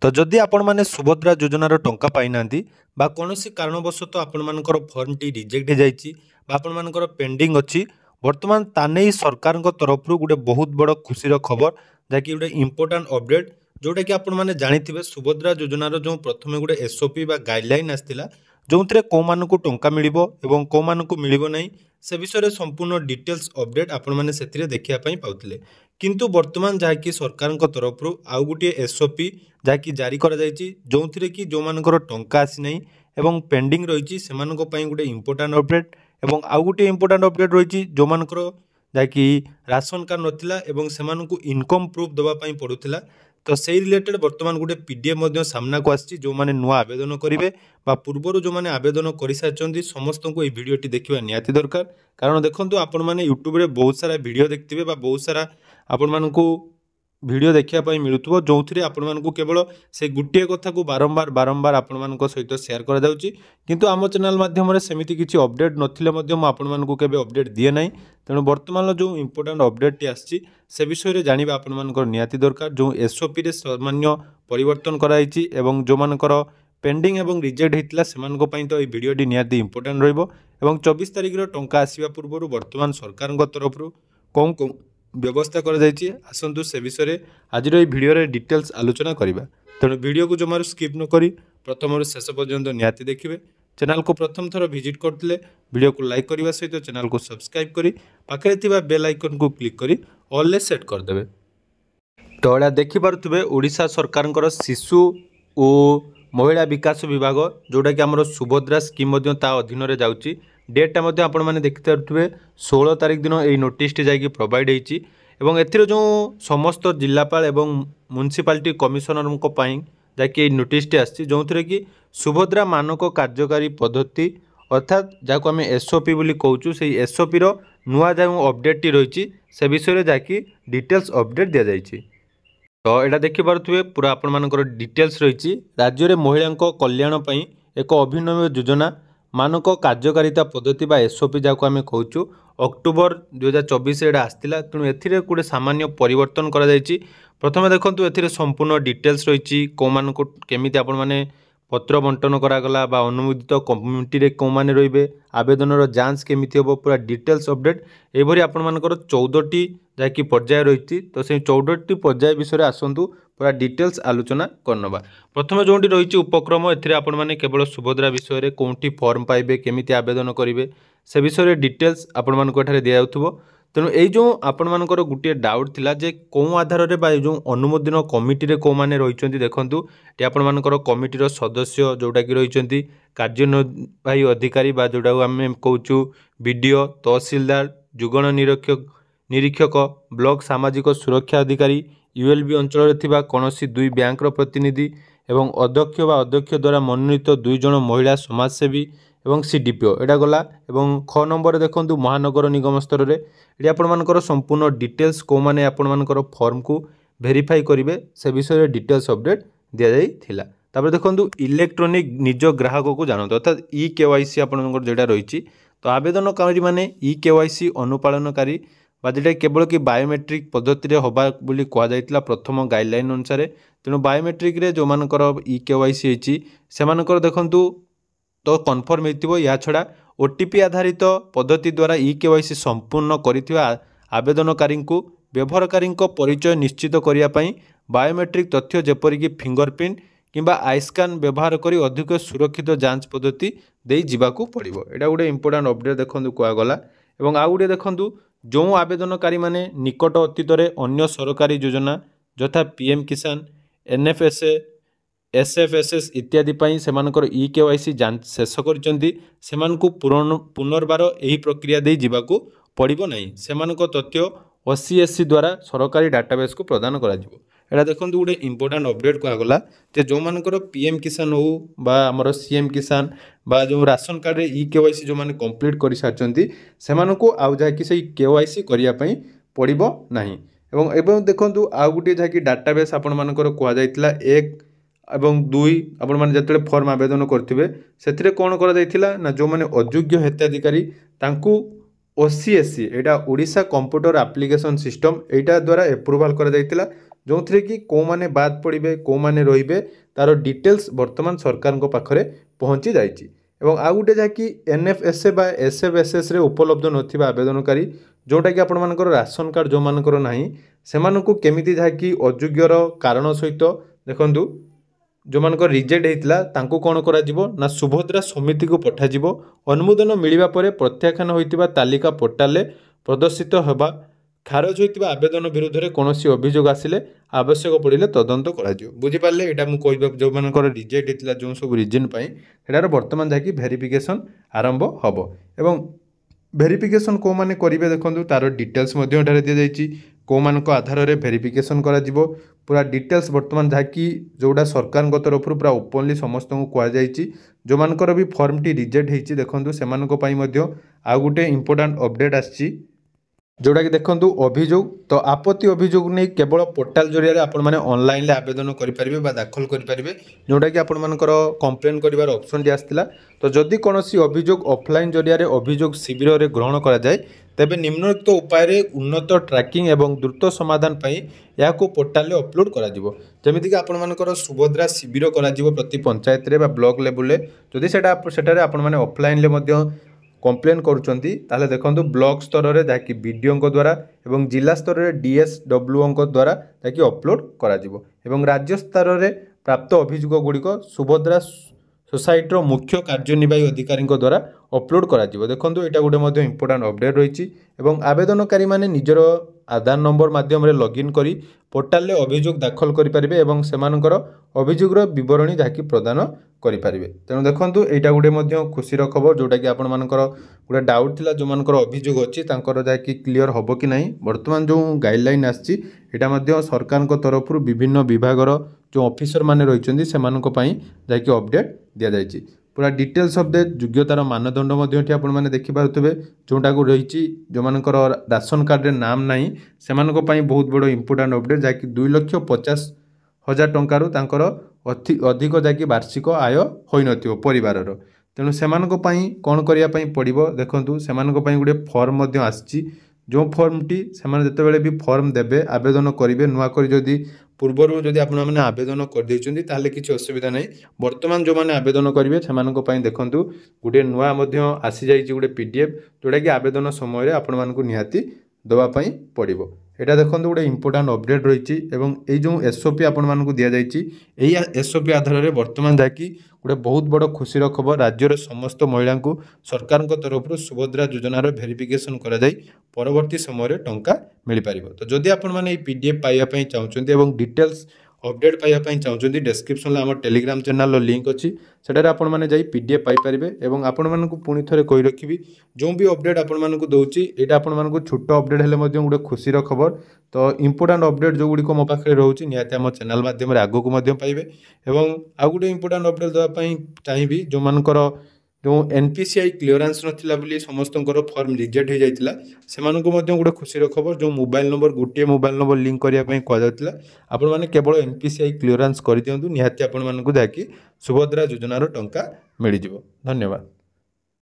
तो जदि आपण माने सुभद्रा योजनार टंका पाई नांती बा कोनोसी कारणवशतः आपण मानकर फॉर्म टी रिजेक्ट हो जाइछि बा आपण मानकर पेंडिंग अछि वर्तमान ताने सरकार तरफ गोटे बहुत बड़ खुशी खबर जहाँकि गोटे इंपोर्टाट अपडेट जोटा कि आपण माने जानिथिबे सुभद्रा योजनार जो प्रथमे गोटे एसओपी बा गाइडलाइन आसतिला जो कौ मानकु टंका मिलिबो एवं कौ मानकु मिलिबो नाही से विषय संपूर्ण डिटेल्स अपडेट आपण माने सेथिरे देखिया पई पाउथिले किंतु वर्तमान जहाँकि सरकार तरफ आउ गोटे एसओपी जहाँकि जारी करा जायछि जोंथिरे कि जो मानकर टंका आसी नाही एवं पेंडिंग रहिछि सेमानक पई गोटे इंपोर्टाट अपडेट एवं आउ गोटे इंपोर्टाट अपडेट रहिछि जो मानकर जहाँकि राशन कार्ड नथिला एवं सेमानकु इनकम प्रूफ दबा पई पडुथिला तो से रिलेटेड वर्तमान गोटे पीडीएफ सामना को आसी जो माने नुआ आवेदन करेंगे पूर्वर जो माने आवेदन कर सारी समस्त को ये भिडटी देखा निहाती दरकार कारण देखो आपण मैंने यूट्यूब रे बहुत सारा वीडियो देखते बहुत सारा आपण मानकु वीडियो देखा मिलूथो जो थे आपण केवल से गोटे कथा को बारंबार बारंबार आपण मान सहित सेयार किंतु आम चैनल माध्यम सेमती किसी अपडेट नथिले आपण मानकु केबे अपडेट दिए ना तेणु वर्तमान जो इंपोर्टाट अपडेट आसी से विषय में जानवा आपण मानकर निहाती दरकार जो एसओपी रे सामान्य परिवर्तन कराई एवं जो मानकर पेंडिंग एवं रिजेक्ट होता से तो ये भिडटी निहाती इंपोर्टाट रहिबो एवं 24 तारिख टंका आसवा पूर्व वर्तमान सरकार तरफ कौन कौन व्यवस्था कर आसतु से विषय आज भिडियो डिटेल्स आलोचना करवा तेणु वीडियो को जमार स्किप न करी प्रथम शेष पर्यंत निहाती देखिए चैनल को प्रथम थर विजिट करते वीडियो को लाइक करने सहित चैनल को सब्सक्राइब करी पाखे थिबा बेल आइकन को क्लिक करी ऑल ले सेट करदे तो एटा देखिपे ओडिशा सरकार शिशु और महिला विकास विभाग जोटा कि आमर सुभद्रा स्कीम अधीन रे जाउची डेटा आपण मैंने देखते थे 16 तारिख दिन ये नोटिस जाकि प्रोवाइड होती एवं जो समस्त जिलापाल एवं म्युनिसिपालिटी कमिशनर जहाँकि नोटिस आसी जो थे कि सुभद्रा मानक कार्यकारी पद्धति अर्थात जहाँ आम एसओपी बोली कहूँ से एसओपी नुआ जो अपडेट रही से विषय जहाँकि डिटेल्स अपडेट दि जाइए तो यहाँ देखिपे पूरा आपण मानकर डिटेल्स रही राज्य में महिला कल्याण एक अभिनव योजना मानक कार्यकारिता पद्धति बा एसओपी जहाँ आम कहूँ अक्टोबर 2024 एटा आसला तेणु ए गोटे सामान्य परिवर्तन करा प्रथम देखूँ ए संपूर्ण डिटेल्स रही कौ मान केमी आपण मैंने पत्र बंटन करागला बा अनुमोदित कम्युनिटी रे कौ माने रहिबे आवेदन जांच केमिति होबो पूरा डिटेल्स अपडेट एभरी आपण मानकर 14टी जहाँकि पर्याय रही तो से 14टी पर्याय विषय आसतु पूरा डिटेल्स आलोचना करनबा प्रथम जोटी रही उपक्रम एथिरे आपण माने केवल सुभद्रा विषय रे कोंटी फॉर्म पाइबे केमिति आवेदन करिवे से विषय डिटेल्स आपण मानक एठारे दिया जाउथबो तेणु ये जो आपण मानकर गोटे डाउट थिला जे कौ आधार रे बा जो अनुमोदन कमिटी रे कौ माने रहिचंती देखंतु ये आपण मानकर कमिटीर सदस्य जोटा कि रहिचंती कार्यनिर्वाही अधिकारी बा जोटा आम कहूँ बीडीओ तहसीलदार जुगण निरीक्षक ब्लॉक सामाजिक सुरक्षा अधिकारी यूएलबी अंचल थिबा कोनोसी दुई बैंकर प्रतिनिधि एवं अध्यक्ष बा अध्यक्ष द्वारा मनोनीत 2 जन महिला समाजसेवी एवं सीडीपीओ एटा गला एवं ख नंबर देखंतु महानगर निगम स्तर में ये आपण मानकर संपूर्ण डिटेल्स कौ माने आपण मानकर फॉर्म को वेरीफाई करेंगे से विषय डिटेल्स अपडेट दि जाइथिला तापर देखंतु इलेक्ट्रोनिक निज ग्राहक को जानते अर्थात ई केवाईसी आपनकर जेटा रही तो आवेदनकारी माने ई केवाईसी अनुपालनकारी बा जेटा केवल कि बायोमेट्रिक पद्धति होबा बोली कहा जाइतिला प्रथम गाइडलाइन अनुसार तेणु बायोमेट्रिक रे जो मानकर ई केवाईसी होइछि सेमानकर देखंतु तो कन्फर्म हो या छड़ा ओटीपी आधारित पद्धति द्वारा ई केवाईसी संपूर्ण करिथिबा आवेदनकारी को व्यवहारकारी परिचय निश्चित करने बायोमेट्रिक तथ्य जेपरिक फिंगरप्रिंट किंबा आईस्कान व्यवहार करी अधिक सुरक्षित जांच पद्धति दे जिबाकू पड़िबो एटा गोटे इंपोर्टाट अपडेट देखंतु कहगला एवं आउ गोटे देखंतु जो आवेदनकारी माने निकट अतीत रे अन्य सरकारी योजना यथा पीएम किसान एनएफएसए एसएफएसएस इत्यादि सेमानकर ई केवाईसी जांच शेष करचंती सेमानकु पुनर्बार एही प्रक्रिया दे जिबाकू पड़िबो नाही सेमानक तथ्य ओसीएससी द्वारा सरकारी डाटाबेस को प्रदान करा जिवो एटा देखंतु गोटे इंपोर्टाट अपडेट कहगला जे जो मानकर पीएम किसान हो बा हमर सीएम किसान बा जो राशन कार्ड रे ई केवाईसी जो माने कंप्लीट करि सारचंती सेमानकु आउ जा कि सही केवाईसी करिया पई पड़िबो नाही एवं देखंतु आउ गोटे जा कि डाटाबेस आपण मानकर कहा जाइतिला 1 एवं 2 आपण माने जतले फॉर्म आवेदन करथिबे सेथिरे कोन करा जाइतिला ना जो माने अयोग्य हिताधिकारी तांकु ओसीएससी एटा ओडिशा कंप्यूटर एप्लिकेशन सिस्टम एटा द्वारा अप्रूवल करा जाइतिला जो थे कि कौ मैंने बाद पड़े कौ मैंने रे तार डिटेल्स बर्तमान सरकार पाखे पहुँची जाइए। आउ गोटे जहाँकि NFSA बा SFSS रे उपलब्ध नथिबा आवेदनकारी जोटा कि आपण राशन कार्ड जो मानकर नाही सेमानकु केमिति जहाँकि अयोग्यर कारण सहित देखंतु जो मानक रिजेक्ट होता तांको कौन करा ना सुभद्रा समिति को पठाଯିव अनुमोदन मिलवा पर प्रत्याख्यान होइतिबा तालिका पोर्टाल प्रदर्शित होगा खारज होइतिबा आवेदन विरुद्ध में कौन अभियोग आसिले आवश्यक पड़े तदंत करा बुझीपारे यहाँ मुझे जो मानकर रिजेक्ट होता जो सब रिजन पर बर्तमान जहाँकि भेरिफिकेसन आरंभ हम एवं भेरिफिकेसन कौ मैंने करेंगे देखो तार डिटेल्स दि जाइए कौ मान आधार में भेरिफिकेसन करा पूरा डिटेल्स बर्तमान जहाँकि जोड़ा सरकार तरफ पूरा ओपनली समस्त को कहुई जो मानकर भी फॉर्म टी रिजेक्ट होती देखो से आउ गोटे इंपोर्टाट अपडेट आसी जोटा कि देखो अभियोग तो आपत्ति अभियोग नहीं केवल पोर्टाल जरिया आपण मैंने ऑनलाइन आवेदन करेंगे दाखल करेंगे जोटा कि आपण मानकर कंप्लेन कर ऑप्शन टी आसाला। तो जदि कौन अभियोग ऑफलाइन जरिया अभियोग शिविर में ग्रहण कराए तेबे निम्नलिखित उपाय उन्नत ट्रैकिंग एवं द्रुत समाधान या पोर्टाल अपलोड करमितिक आपर सुभद्रा शिविर कर प्रति पंचायत ब्लॉक लेवल जदि सेटा आपण मैंने ऑफलाइन कंप्लेन करुँचे ताले देखो ब्लॉक स्तर में जहाँकि बीडीओ द्वारा एवं जिला स्तर में DSW द्वारा जहाँकि अपलोड करा राज्य स्तर में प्राप्त अभियोग गुड़िक सुभद्रा सोसाइटर मुख्य कार्यनिर्वाही अधिकारी द्वारा अपलोड करा देखो यहाँ गोटे इंपोर्टाट अपडेट रही आवेदनकारी माने निजर आधार नंबर माध्यम लॉगिन करी पोर्टाल अभियोग दाखल करेंगे और से अभियोगर बरणी जहाँकि प्रदान करेंगे। तेणु देखो यहाँ गोटे खुशीर खबर जोटा कि आपण मानकर गोटे डाउट थिला जो मानकर अभियोग अच्छी जहाँकि क्लीयर हम कि नहीं बर्तमान जो गाइडलाइन आसी सरकार तरफ विभिन्न विभागर जो ऑफिसर माने रही से जहाँकि अपडेट दि जाइए पूरा डिटेल्स अपडेट योग्यतार मानदंड आपने देखिपे जोटा को रही जो मानकर राशन कार्ड रे नाम नहीं से बहुत बड़ इंपोर्टाट अपडेट जहाँकि 2,50,000 टंकार अधिक जहाँकि वार्षिक आय हो नरिवार तेणु से कौन करने पड़ो देखूँ से गोटे फॉर्म आसी जो फॉर्म टी से भी फॉर्म देवे आवेदन करेंगे नुआक जदि पूर्वर जदि आप आवेदन कर किसी असुविधा नहीं बर्तमान जो मैंने आवेदन करेंगे से देखूँ गोटे नुआ आसी जाइए गोटे PDF जोटा कि आवेदन समय आपण निहाती देवाई पड़ो यहाँ देखो गोटे इंपोर्टाट अपडेट रही जो SOP आपण दि जाइए SOP आधार में बर्तमान जहाँकि गोटे बहुत बड़ खुशीर खबर राज्यर समस्त महिला को सरकार तरफ सुभद्रा योजनार भेरिफिकेसन कर परवर्ती समय टंका मिल पार। तो जदि आपण मैंने PDF पाइबापी चाहते और डिटेल्स अपडेट पाइबापी चाहते डिस्क्रिप्शन में आम टेलीग्राम चैनल लिंक अच्छी सेटार आपण मैंने PDF पाइपर और आपण पुणी थे कही रखी जो भी अपडेट आपण दूसरी यहाँ आपण छोट अपडेट हेल्ले गोटे खुशीर खबर। तो इंपोर्टाट अपडेट जो गुड़िक मो पाखे रोचे निहाती आम चैनल मध्यम आगक पाइबे और आउ गोटे इंपोर्टाट अपडेट देवाई चाहिए जो मानकर जो NPCI क्लीयरेंस नाला समस्त फॉर्म रिजेक्ट हो जाता से गोटे खुशीर खबर जो मोबाइल नंबर गोटे मोबाइल नंबर लिंक करने कहला आपण मैंने केवल NPCI क्लीयरेंस कर दिंतु निहाती आपण जहाँकि सुभद्रा योजनार टंका मिल जाव। धन्यवाद।